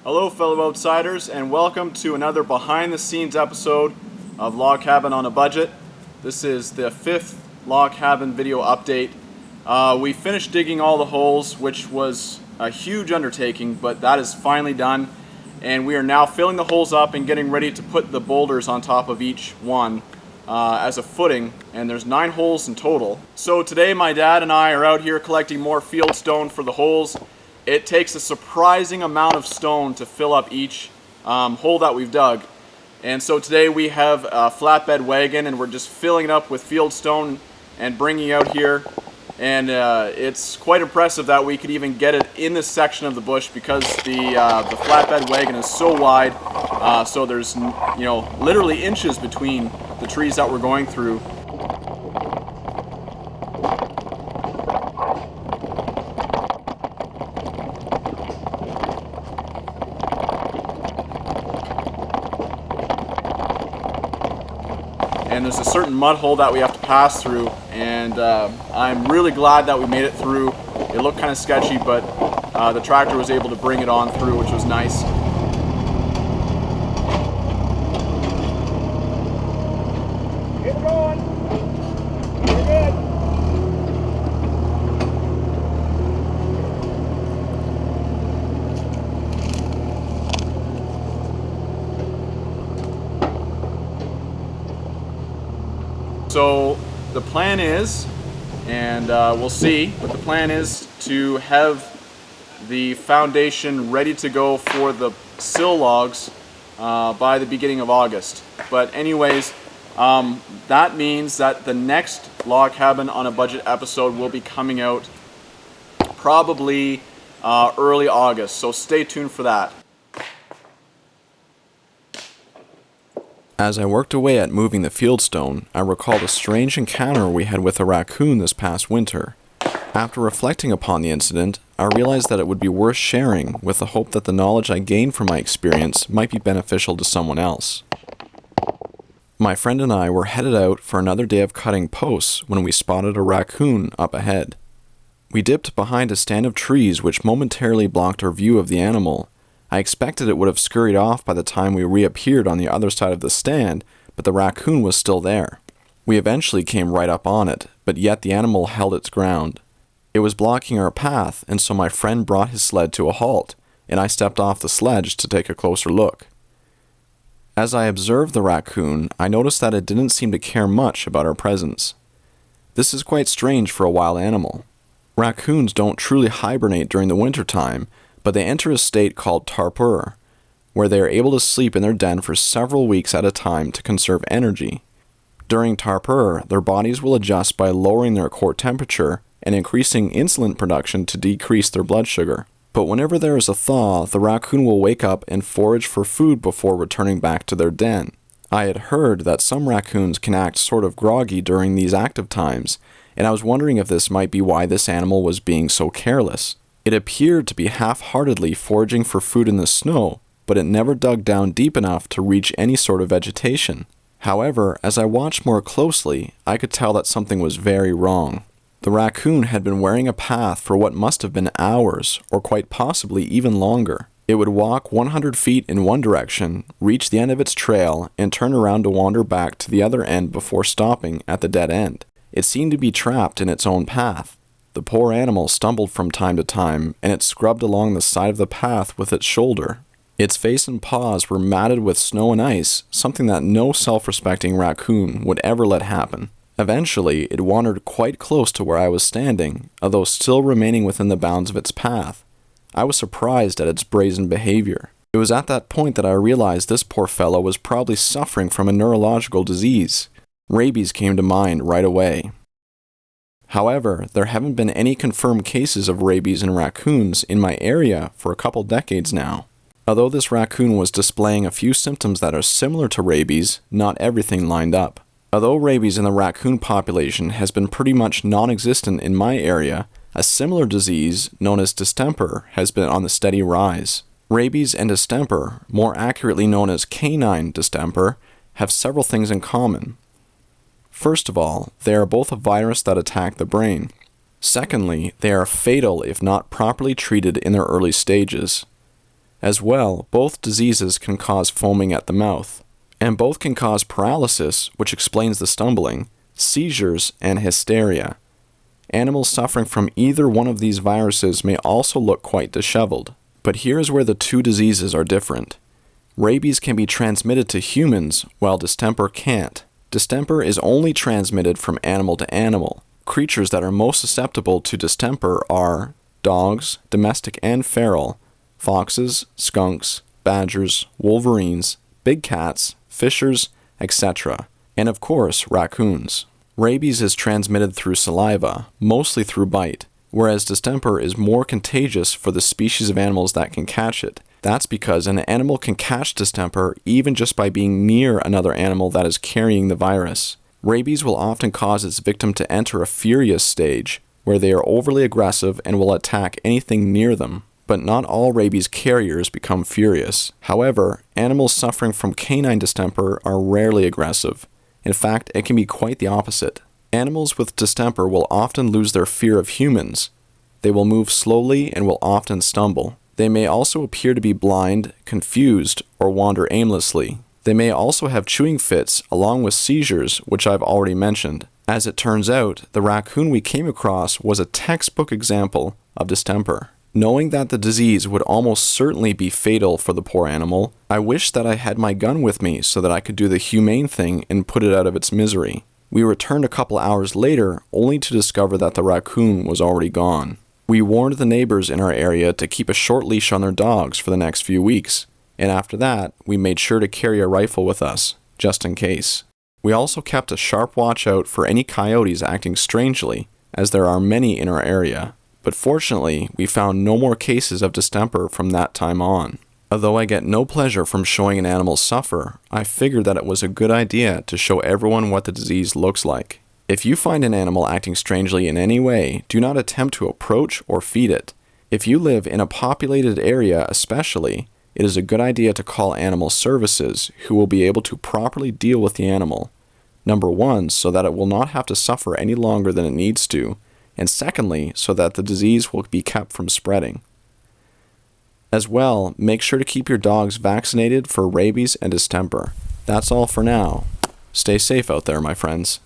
Hello fellow outsiders, and welcome to another behind the scenes episode of Log Cabin on a Budget. This is the 5th Log Cabin video update. We finished digging all the holes, which was a huge undertaking, but that is finally done. And we are now filling the holes up and getting ready to put the boulders on top of each one as a footing, and there's 9 holes in total. So today my dad and I are out here collecting more field stone for the holes. It takes a surprising amount of stone to fill up each hole that we've dug. And so today we have a flatbed wagon and we're just filling it up with field stone and bringing it out here. And it's quite impressive that we could even get it in this section of the bush because the flatbed wagon is so wide. So there's literally inches between the trees that we're going through. And there's a certain mud hole that we have to pass through, and I'm really glad that we made it through. It looked kind of sketchy, but the tractor was able to bring it on through, which was nice. Get going. We're good. So the plan is, and we'll see, but the plan is to have the foundation ready to go for the sill logs by the beginning of August. But anyways, that means that the next Log Cabin on a Budget episode will be coming out probably early August, so stay tuned for that. As I worked away at moving the fieldstone, I recalled a strange encounter we had with a raccoon this past winter. After reflecting upon the incident, I realized that it would be worth sharing with the hope that the knowledge I gained from my experience might be beneficial to someone else. My friend and I were headed out for another day of cutting posts when we spotted a raccoon up ahead. We dipped behind a stand of trees which momentarily blocked our view of the animal. I expected it would have scurried off by the time we reappeared on the other side of the stand, but the raccoon was still there. We eventually came right up on it, but yet the animal held its ground. It was blocking our path, and so my friend brought his sled to a halt, and I stepped off the sledge to take a closer look. As I observed the raccoon, I noticed that it didn't seem to care much about our presence. This is quite strange for a wild animal. Raccoons don't truly hibernate during the winter time, but they enter a state called torpor, where they are able to sleep in their den for several weeks at a time to conserve energy. During torpor, their bodies will adjust by lowering their core temperature and increasing insulin production to decrease their blood sugar. But whenever there is a thaw, the raccoon will wake up and forage for food before returning back to their den. I had heard that some raccoons can act sort of groggy during these active times, and I was wondering if this might be why this animal was being so careless. It appeared to be half-heartedly foraging for food in the snow, but it never dug down deep enough to reach any sort of vegetation. However, as I watched more closely, I could tell that something was very wrong. The raccoon had been wearing a path for what must have been hours, or quite possibly even longer. It would walk 100 feet in one direction, reach the end of its trail, and turn around to wander back to the other end before stopping at the dead end. It seemed to be trapped in its own path. The poor animal stumbled from time to time, and it scrubbed along the side of the path with its shoulder. Its face and paws were matted with snow and ice, something that no self-respecting raccoon would ever let happen. Eventually, it wandered quite close to where I was standing, although still remaining within the bounds of its path. I was surprised at its brazen behavior. It was at that point that I realized this poor fellow was probably suffering from a neurological disease. Rabies came to mind right away. However, there haven't been any confirmed cases of rabies in raccoons in my area for a couple decades now. Although this raccoon was displaying a few symptoms that are similar to rabies, not everything lined up. Although rabies in the raccoon population has been pretty much non-existent in my area, a similar disease, known as distemper, has been on the steady rise. Rabies and distemper, more accurately known as canine distemper, have several things in common. First of all, they are both a virus that attack the brain. Secondly, they are fatal if not properly treated in their early stages. As well, both diseases can cause foaming at the mouth, and both can cause paralysis, which explains the stumbling, seizures, and hysteria. Animals suffering from either one of these viruses may also look quite disheveled. But here is where the two diseases are different. Rabies can be transmitted to humans, while distemper can't. Distemper is only transmitted from animal to animal. Creatures that are most susceptible to distemper are dogs, domestic and feral, foxes, skunks, badgers, wolverines, big cats, fishers, etc., and of course, raccoons. Rabies is transmitted through saliva, mostly through bite, whereas distemper is more contagious for the species of animals that can catch it. That's because an animal can catch distemper even just by being near another animal that is carrying the virus. Rabies will often cause its victim to enter a furious stage, where they are overly aggressive and will attack anything near them. But not all rabies carriers become furious. However, animals suffering from canine distemper are rarely aggressive. In fact, it can be quite the opposite. Animals with distemper will often lose their fear of humans. They will move slowly and will often stumble. They may also appear to be blind, confused, or wander aimlessly. They may also have chewing fits along with seizures, which I've already mentioned. As it turns out, the raccoon we came across was a textbook example of distemper. Knowing that the disease would almost certainly be fatal for the poor animal, I wished that I had my gun with me so that I could do the humane thing and put it out of its misery. We returned a couple hours later, only to discover that the raccoon was already gone. We warned the neighbors in our area to keep a short leash on their dogs for the next few weeks, and after that, we made sure to carry a rifle with us, just in case. We also kept a sharp watch out for any coyotes acting strangely, as there are many in our area. But fortunately, we found no more cases of distemper from that time on. Although I get no pleasure from showing an animal suffer, I figured that it was a good idea to show everyone what the disease looks like. If you find an animal acting strangely in any way, do not attempt to approach or feed it. If you live in a populated area especially, it is a good idea to call animal services, who will be able to properly deal with the animal. Number one, so that it will not have to suffer any longer than it needs to, and secondly, so that the disease will be kept from spreading. As well, make sure to keep your dogs vaccinated for rabies and distemper. That's all for now. Stay safe out there, my friends.